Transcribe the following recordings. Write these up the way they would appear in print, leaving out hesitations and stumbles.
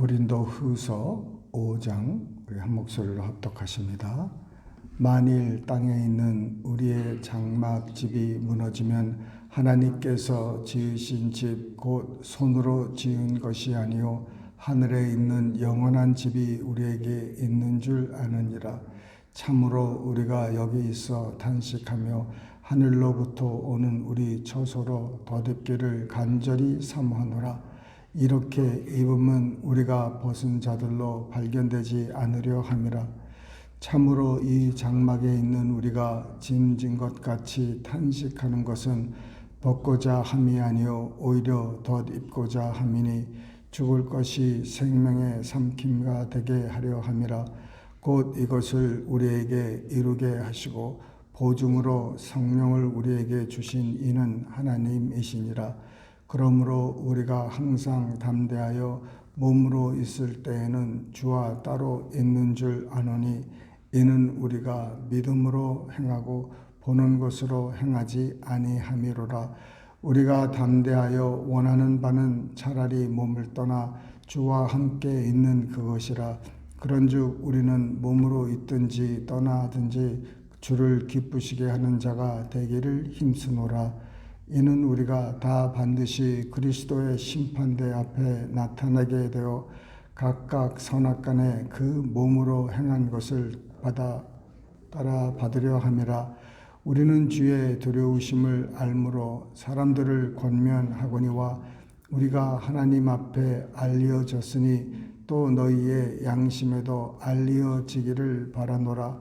고린도후서 5장 우리 한 목소리로 합독하십니다. 만일 땅에 있는 우리의 장막집이 무너지면 하나님께서 지으신 집 곧 손으로 지은 것이 아니요 하늘에 있는 영원한 집이 우리에게 있는 줄 아느니라. 참으로 우리가 여기 있어 탄식하며 하늘로부터 오는 우리 처소로 덧입기를 간절히 사모하노라. 이렇게 입으면 우리가 벗은 자들로 발견되지 않으려 함이라. 참으로 이 장막에 있는 우리가 짐진 것 같이 탄식하는 것은 벗고자 함이 아니요 오히려 덧입고자 함이니 죽을 것이 생명의 삼킴과 되게 하려 함이라. 곧 이것을 우리에게 이루게 하시고 보증으로 성령을 우리에게 주신 이는 하나님이시니라. 그러므로 우리가 항상 담대하여 몸으로 있을 때에는 주와 따로 있는 줄 아노니 이는 우리가 믿음으로 행하고 보는 것으로 행하지 아니함이로라. 우리가 담대하여 원하는 바는 차라리 몸을 떠나 주와 함께 있는 그것이라. 그런즉 우리는 몸으로 있든지 떠나든지 주를 기쁘시게 하는 자가 되기를 힘쓰노라. 이는 우리가 다 반드시 그리스도의 심판대 앞에 나타나게 되어 각각 선악간에 그 몸으로 행한 것을 따라 받으려 함이라. 우리는 주의 두려우심을 알므로 사람들을 권면하거니와 우리가 하나님 앞에 알려졌으니 또 너희의 양심에도 알려지기를 바라노라.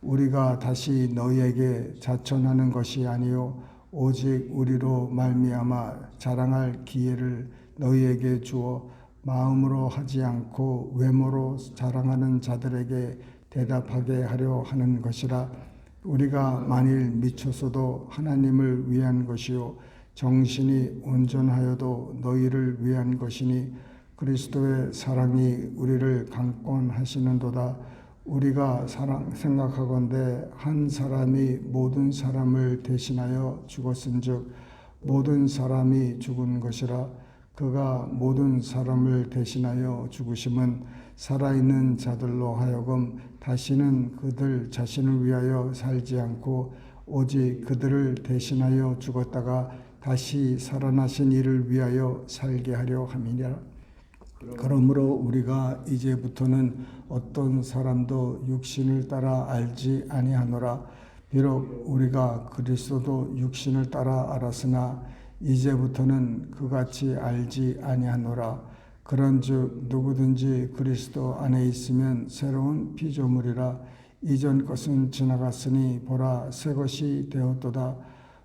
우리가 다시 너희에게 자천하는 것이 아니요 오직 우리로 말미암아 자랑할 기회를 너희에게 주어 마음으로 하지 않고 외모로 자랑하는 자들에게 대답하게 하려 하는 것이라. 우리가 만일 미쳐서도 하나님을 위한 것이요 정신이 온전하여도 너희를 위한 것이니 그리스도의 사랑이 우리를 강권하시는도다. 우리가 생각하건대 한 사람이 모든 사람을 대신하여 죽었은즉 모든 사람이 죽은 것이라. 그가 모든 사람을 대신하여 죽으심은 살아있는 자들로 하여금 다시는 그들 자신을 위하여 살지 않고 오직 그들을 대신하여 죽었다가 다시 살아나신 이를 위하여 살게 하려 함이니라. 그러므로 우리가 이제부터는 어떤 사람도 육신을 따라 알지 아니하노라. 비록 우리가 그리스도도 육신을 따라 알았으나 이제부터는 그같이 알지 아니하노라. 그런즉 누구든지 그리스도 안에 있으면 새로운 피조물이라. 이전 것은 지나갔으니 보라 새 것이 되었도다.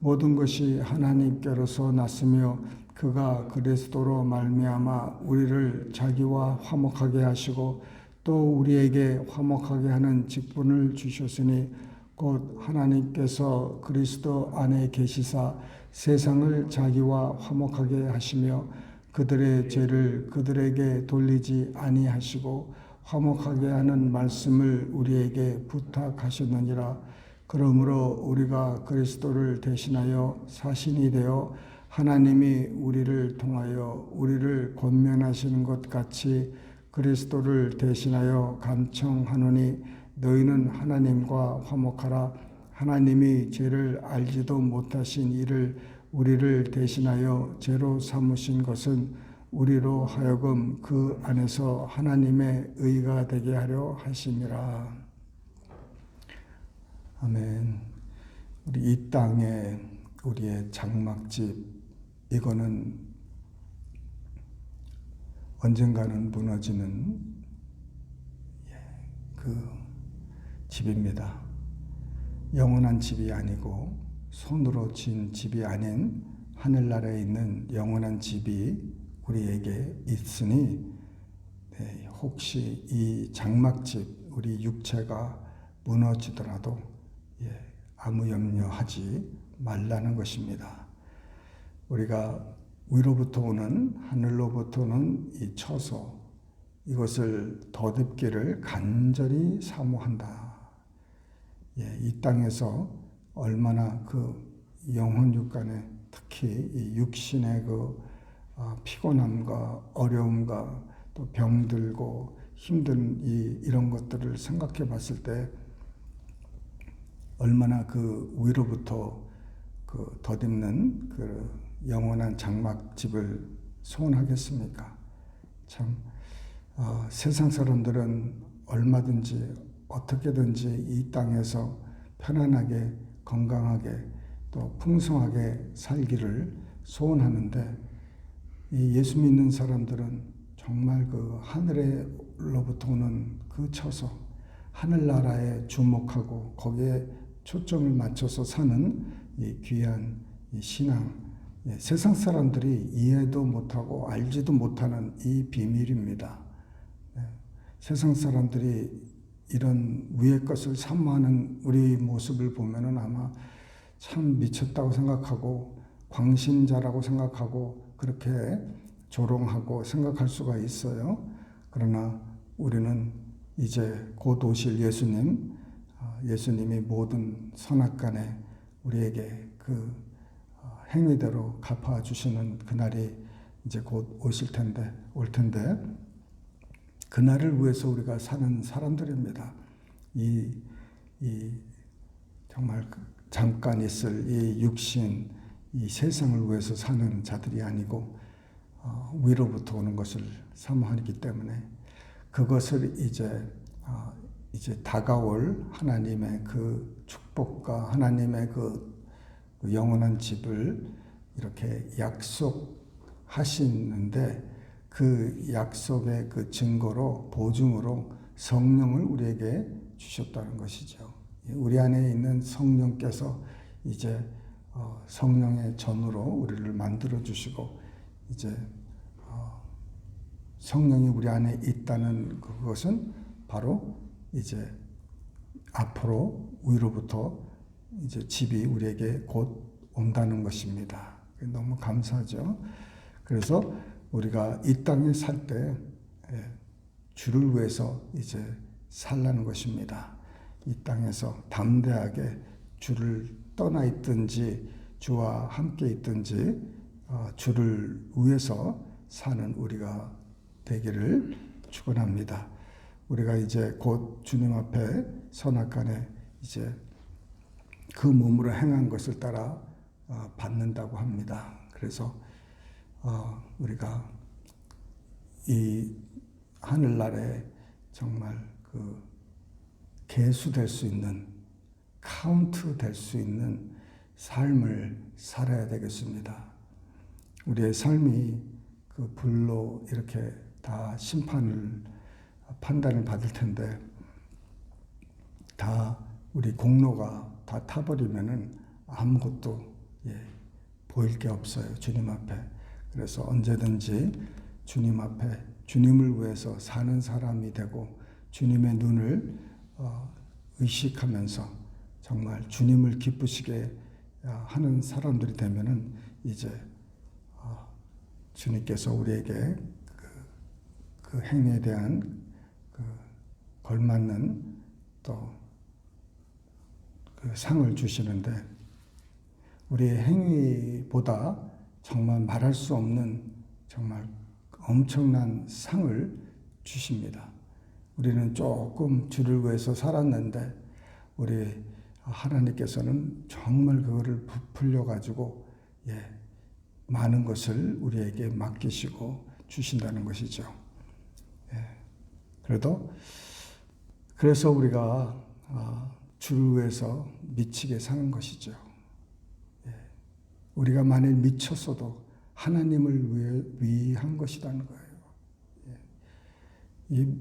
모든 것이 하나님께로서 났으며 그가 그리스도로 말미암아 우리를 자기와 화목하게 하시고 또 우리에게 화목하게 하는 직분을 주셨으니 곧 하나님께서 그리스도 안에 계시사 세상을 자기와 화목하게 하시며 그들의 죄를 그들에게 돌리지 아니하시고 화목하게 하는 말씀을 우리에게 부탁하셨느니라. 그러므로 우리가 그리스도를 대신하여 사신이 되어 하나님이 우리를 통하여 우리를 권면하시는 것 같이 그리스도를 대신하여 간청하노니 너희는 하나님과 화목하라. 하나님이 죄를 알지도 못하신 이를 우리를 대신하여 죄로 삼으신 것은 우리로 하여금 그 안에서 하나님의 의가 되게 하려 하심이라. 아멘. 우리 이 땅에 우리의 장막집 이거는 언젠가는 무너지는 그 집입니다. 영원한 집이 아니고 손으로 지은 집이 아닌 하늘나라에 있는 영원한 집이 우리에게 있으니 혹시 이 장막집 우리 육체가 무너지더라도 아무 염려하지 말라는 것입니다. 우리가 위로부터 오는 하늘로부터 오는 이 처소 이것을 덧입기를 간절히 사모한다. 이 땅에서 얼마나 그 영혼 육간에 특히 이 육신의 그 피곤함과 어려움과 또 병들고 힘든 이런 것들을 생각해 봤을 때 얼마나 그 위로부터 그 덧입는 그 영원한 장막집을 소원하겠습니까? 참 세상 사람들은 얼마든지 어떻게든지 이 땅에서 편안하게 건강하게 또 풍성하게 살기를 소원하는데 이 예수 믿는 사람들은 정말 그 하늘로부터 오는 그 처소 하늘나라에 주목하고 거기에 초점을 맞춰서 사는 이 귀한 이 신앙, 세상 사람들이 이해도 못하고 알지도 못하는 이 비밀입니다. 세상 사람들이 이런 위의 것을 사모하는 우리 모습을 보면은 아마 참 미쳤다고 생각하고 광신자라고 생각하고 그렇게 조롱하고 생각할 수가 있어요. 그러나 우리는 이제 곧 오실 예수님이 모든 선악간에 우리에게 그 행위대로 갚아주시는 그날이 이제 곧 올 텐데 그날을 위해서 우리가 사는 사람들입니다. 이 정말 잠깐 있을 이 육신, 이 세상을 위해서 사는 자들이 아니고 위로부터 오는 것을 사모하기 때문에 그것을 이제 다가올 하나님의 그 축복과 하나님의 그 영원한 집을 이렇게 약속하시는데 그 약속의 그 증거로 보증으로 성령을 우리에게 주셨다는 것이죠. 우리 안에 있는 성령께서 이제 성령의 전으로 우리를 만들어 주시고 이제 성령이 우리 안에 있다는 그것은 바로 이제 앞으로 위로부터 이제 집이 우리에게 곧 온다는 것입니다. 너무 감사하죠. 그래서 우리가 이 땅에 살 때 주를 위해서 이제 살라는 것입니다. 이 땅에서 담대하게 주를 떠나 있든지 주와 함께 있든지 주를 위해서 사는 우리가 되기를 축원합니다. 우리가 이제 곧 주님 앞에 선악간에 이제 그 몸으로 행한 것을 따라 받는다고 합니다. 그래서 우리가 이 하늘나라에 정말 그 계수될 수 있는 카운트 될 수 있는 삶을 살아야 되겠습니다. 우리의 삶이 그 불로 이렇게 다 판단을 받을 텐데 다 우리 공로가 다 타버리면은 아무것도 보일 게 없어요. 주님 앞에. 그래서 언제든지 주님 앞에 주님을 위해서 사는 사람이 되고 주님의 눈을 의식하면서 정말 주님을 기쁘시게 하는 사람들이 되면은 이제 주님께서 우리에게 그 행위에 대한 그 걸맞는 또 그 상을 주시는데 우리의 행위보다 정말 말할 수 없는 정말 엄청난 상을 주십니다. 우리는 조금 주를 위해서 살았는데 우리 하나님께서는 정말 그거를 부풀려 가지고 많은 것을 우리에게 맡기시고 주신다는 것이죠. 그래서 우리가 주를 위해서 미치게 사는 것이죠. 우리가 만일 미쳤어도 하나님을 위한 것이라는 거예요. 이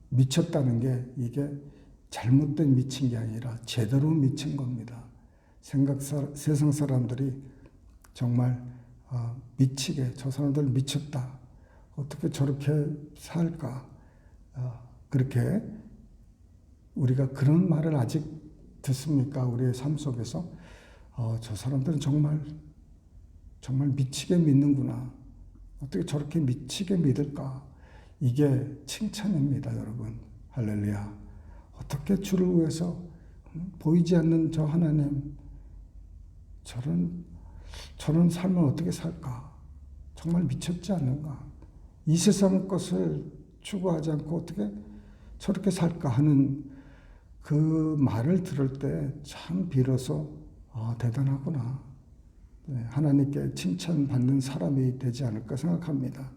미쳤다는 게 이게 잘못된 미친 게 아니라 제대로 미친 겁니다. 세상 사람들이 정말 미치게 저 사람들 미쳤다. 어떻게 저렇게 살까? 그렇게 우리가 그런 말을 아직 듣습니까? 우리의 삶 속에서 저 사람들은 정말 미치게 믿는구나. 어떻게 저렇게 미치게 믿을까? 이게 칭찬입니다, 여러분. 할렐루야. 어떻게 주를 위해서 보이지 않는 저 하나님, 저런 삶을 어떻게 살까? 정말 미쳤지 않는가? 이 세상 것을 추구하지 않고 어떻게 저렇게 살까 하는 그 말을 들을 때 참 비로소 대단하구나. 네, 하나님께 칭찬받는 사람이 되지 않을까 생각합니다.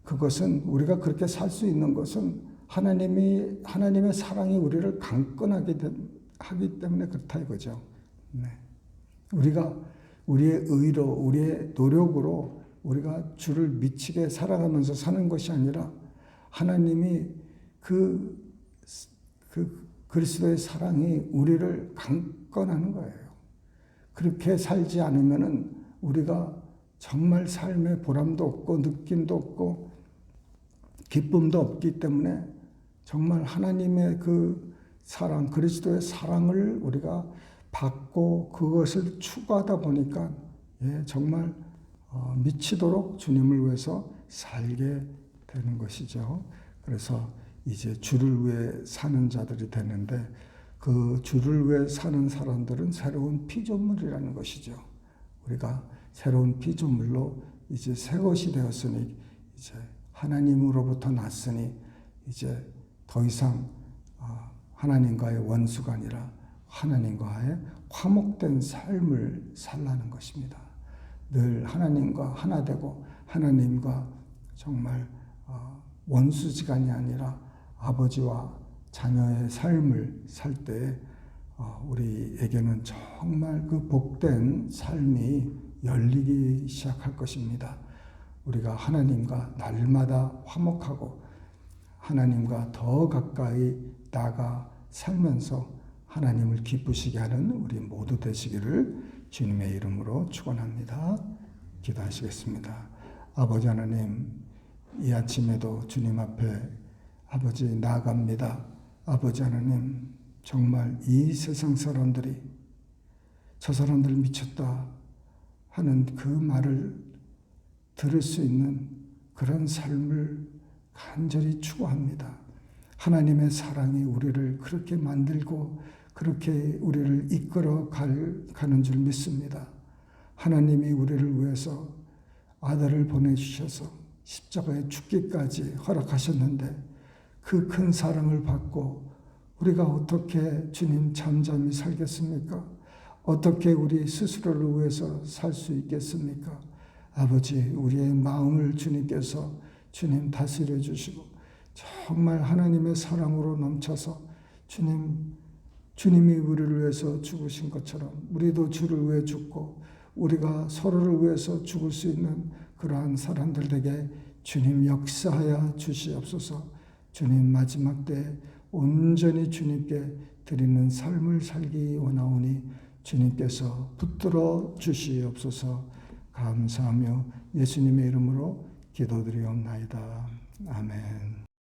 그것은 우리가 그렇게 살 수 있는 것은 하나님의 사랑이 우리를 강건하게 하기 때문에 그렇다 이거죠. 네. 우리가 우리의 의로, 우리의 노력으로 우리가 주를 미치게 살아가면서 사는 것이 아니라 하나님이 그 그리스도의 사랑이 우리를 강건하는 거예요. 그렇게 살지 않으면은 우리가 정말 삶의 보람도 없고 느낌도 없고 기쁨도 없기 때문에 정말 하나님의 그 사랑, 그리스도의 사랑을 우리가 받고 그것을 추구하다 보니까 정말 미치도록 주님을 위해서 살게 되는 것이죠. 그래서 이제 주를 위해 사는 자들이 되는데 그 주를 위해 사는 사람들은 새로운 피조물이라는 것이죠. 우리가 새로운 피조물로 이제 새 것이 되었으니 이제 하나님으로부터 났으니 이제 더 이상 하나님과의 원수가 아니라 하나님과의 화목된 삶을 살라는 것입니다. 늘 하나님과 하나 되고 하나님과 정말 원수지간이 아니라 아버지와 자녀의 삶을 살 때 우리에게는 정말 그 복된 삶이 열리기 시작할 것입니다. 우리가 하나님과 날마다 화목하고 하나님과 더 가까이 나아가 살면서 하나님을 기쁘시게 하는 우리 모두 되시기를 주님의 이름으로 축원합니다. 기도하시겠습니다. 아버지 하나님, 이 아침에도 주님 앞에 아버지 나아갑니다. 아버지 하나님, 정말 이 세상 사람들이 저 사람들 미쳤다 하는 그 말을 들을 수 있는 그런 삶을 간절히 추구합니다. 하나님의 사랑이 우리를 그렇게 만들고 그렇게 우리를 이끌어 가는 줄 믿습니다. 하나님이 우리를 위해서 아들을 보내주셔서 십자가에 죽기까지 허락하셨는데 그 큰 사랑을 받고 우리가 어떻게 주님 잠잠히 살겠습니까? 어떻게 우리 스스로를 위해서 살 수 있겠습니까? 아버지, 우리의 마음을 주님께서 주님 다스려 주시고 정말 하나님의 사랑으로 넘쳐서 주님이 우리를 위해서 죽으신 것처럼 우리도 주를 위해 죽고 우리가 서로를 위해서 죽을 수 있는 그러한 사람들에게 주님 역사하여 주시옵소서. 주님 마지막 때 온전히 주님께 드리는 삶을 살기 원하오니 주님께서 붙들어 주시옵소서. 감사하며 예수님의 이름으로 기도드리옵나이다. 아멘.